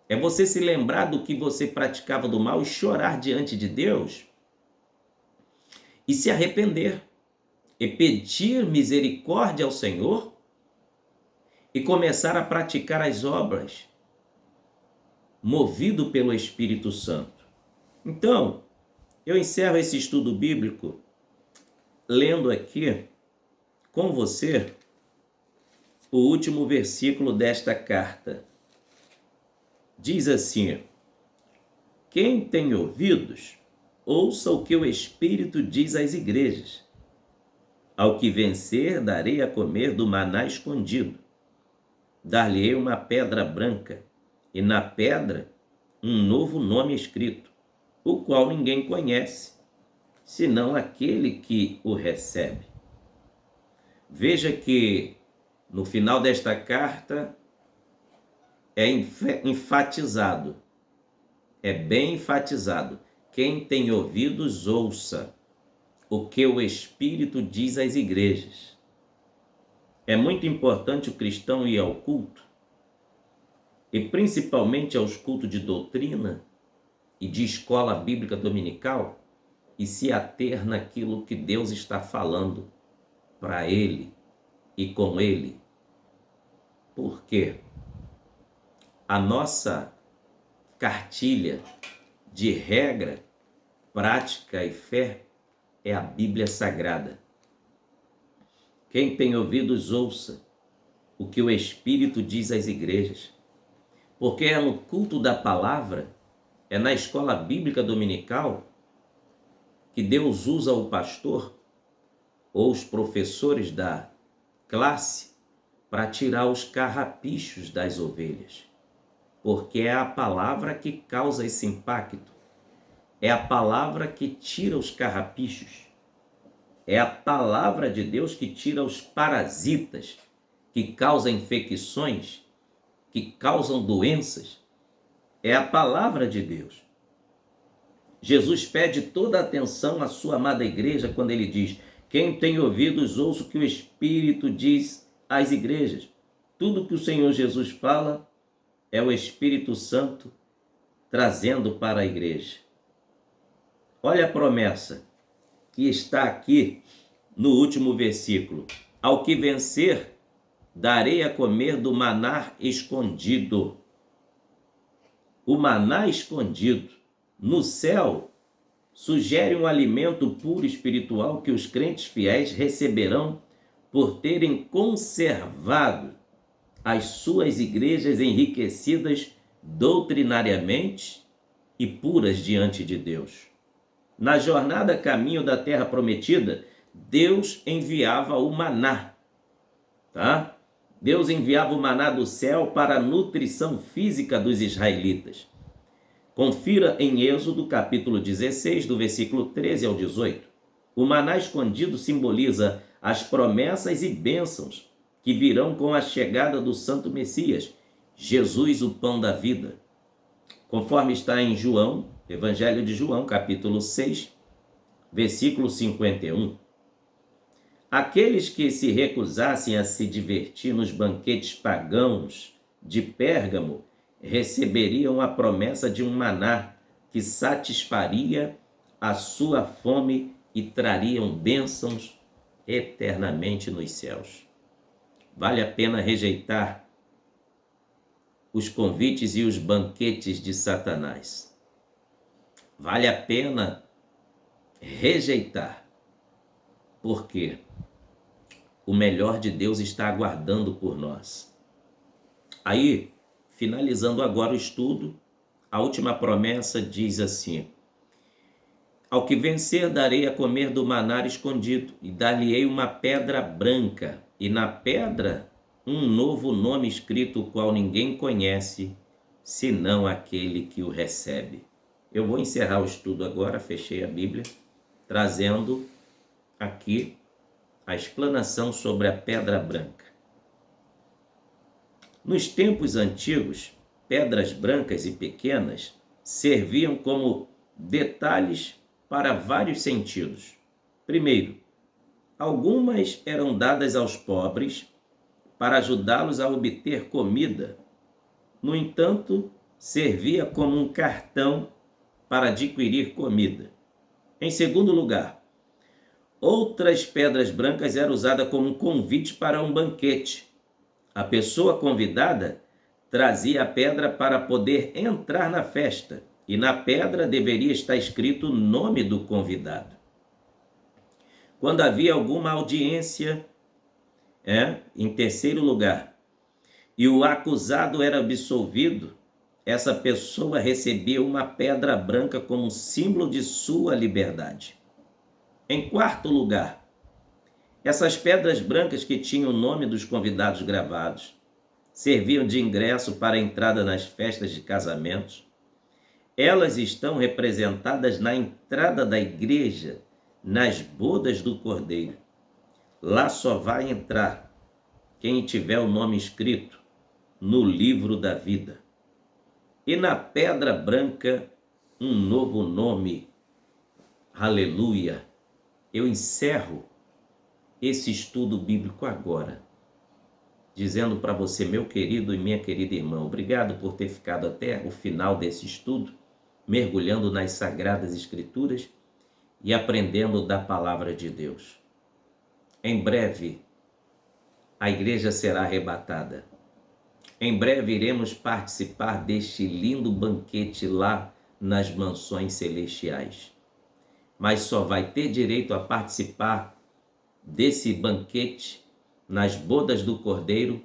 É você se lembrar do que você praticava do mal e chorar diante de Deus e se arrepender e pedir misericórdia ao Senhor e começar a praticar as obras movido pelo Espírito Santo. Então, eu encerro esse estudo bíblico lendo aqui com você o último versículo desta carta. Diz assim: quem tem ouvidos, ouça o que o Espírito diz às igrejas. Ao que vencer, darei a comer do maná escondido. Dar-lhe-ei uma pedra branca, e na pedra um novo nome escrito, o qual ninguém conhece, senão aquele que o recebe. Veja que no final desta carta é enfatizado, é bem enfatizado: quem tem ouvidos, ouça o que o Espírito diz às igrejas. É muito importante o cristão ir ao culto, e principalmente aos cultos de doutrina e de escola bíblica dominical, e se ater naquilo que Deus está falando para ele e com ele. Por quê? A nossa cartilha de regra prática e fé é a Bíblia Sagrada. Quem tem ouvidos, ouça o que o Espírito diz às igrejas. Porque é no culto da palavra, é na escola bíblica dominical, que Deus usa o pastor ou os professores da classe para tirar os carrapichos das ovelhas. Porque é a palavra que causa esse impacto. É a palavra que tira os carrapichos. É a palavra de Deus que tira os parasitas, que causam infecções, que causam doenças. É a palavra de Deus. Jesus pede toda a atenção à sua amada igreja quando ele diz: quem tem ouvidos, ouça o que o Espírito diz às igrejas. Tudo que o Senhor Jesus fala é o Espírito Santo trazendo para a igreja. Olha a promessa que está aqui no último versículo. Ao que vencer, darei a comer do maná escondido. O maná escondido no céu sugere um alimento puro espiritual que os crentes fiéis receberão por terem conservado as suas igrejas enriquecidas doutrinariamente e puras diante de Deus. Na jornada caminho da terra prometida, Deus enviava o maná, tá? Deus enviava o maná do céu para a nutrição física dos israelitas. Confira em Êxodo, capítulo 16, do versículo 13 ao 18. O maná escondido simboliza as promessas e bênçãos que virão com a chegada do Santo Messias, Jesus, o pão da vida. Conforme está em João, Evangelho de João, capítulo 6, versículo 51. Aqueles que se recusassem a se divertir nos banquetes pagãos de Pérgamo receberiam a promessa de um maná que satisfaria a sua fome e trariam bênçãos eternamente nos céus. Vale a pena rejeitar os convites e os banquetes de Satanás. Vale a pena rejeitar, porque o melhor de Deus está aguardando por nós. Aí, finalizando agora o estudo, a última promessa diz assim: ao que vencer, darei a comer do maná escondido, e dar-lhe-ei uma pedra branca, e na pedra um novo nome escrito, o qual ninguém conhece, senão aquele que o recebe. Eu vou encerrar o estudo agora, fechei a Bíblia, trazendo aqui a explanação sobre a pedra branca. Nos tempos antigos, pedras brancas e pequenas serviam como detalhes para vários sentidos. Primeiro, algumas eram dadas aos pobres para ajudá-los a obter comida. No entanto, servia como um cartão para adquirir comida. Em segundo lugar, outras pedras brancas eram usadas como um convite para um banquete. A pessoa convidada trazia a pedra para poder entrar na festa, e na pedra deveria estar escrito o nome do convidado. Quando havia alguma audiência, em terceiro lugar, e o acusado era absolvido, essa pessoa recebia uma pedra branca como símbolo de sua liberdade. Em quarto lugar, essas pedras brancas que tinham o nome dos convidados gravados serviam de ingresso para a entrada nas festas de casamentos. Elas estão representadas na entrada da igreja, nas bodas do Cordeiro. Lá só vai entrar quem tiver o nome escrito no livro da vida. E na pedra branca, um novo nome. Aleluia! Eu encerro esse estudo bíblico agora, dizendo para você, meu querido e minha querida irmã, obrigado por ter ficado até o final desse estudo, mergulhando nas Sagradas Escrituras e aprendendo da Palavra de Deus. Em breve, a igreja será arrebatada. Em breve iremos participar deste lindo banquete lá nas mansões celestiais. mas só vai ter direito a participar desse banquete nas bodas do Cordeiro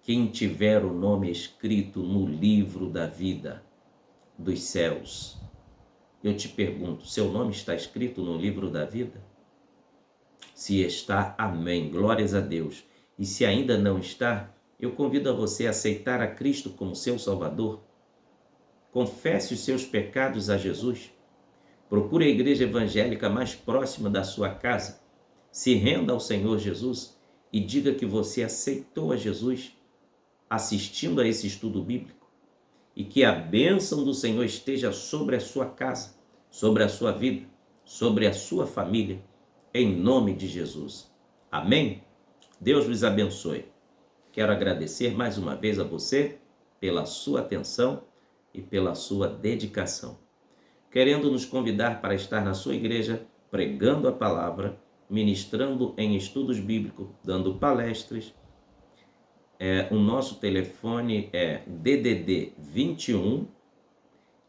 quem tiver o nome escrito no livro da vida dos céus. Eu te pergunto, seu nome está escrito no livro da vida? Se está, amém, glórias a Deus. E se ainda não está, eu convido a você a aceitar a Cristo como seu Salvador. Confesse os seus pecados a Jesus. Procure a igreja evangélica mais próxima da sua casa. Se renda ao Senhor Jesus e diga que você aceitou a Jesus assistindo a esse estudo bíblico e que a bênção do Senhor esteja sobre a sua casa, sobre a sua vida, sobre a sua família, em nome de Jesus. Amém? Deus vos abençoe. Quero agradecer mais uma vez a você pela sua atenção e pela sua dedicação. Querendo nos convidar para estar na sua igreja, pregando a palavra, ministrando em estudos bíblicos, dando palestras, o nosso telefone é DDD 21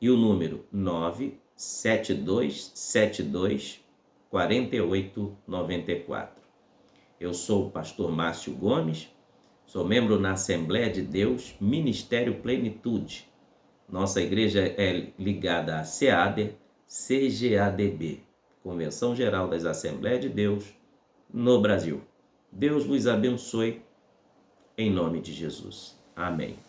e o número 97272 4894. Eu sou o pastor Márcio Gomes, sou membro na Assembleia de Deus, Ministério Plenitude. Nossa igreja é ligada à CEADER, CGADB, Convenção Geral das Assembleias de Deus, no Brasil. Deus vos abençoe, em nome de Jesus. Amém.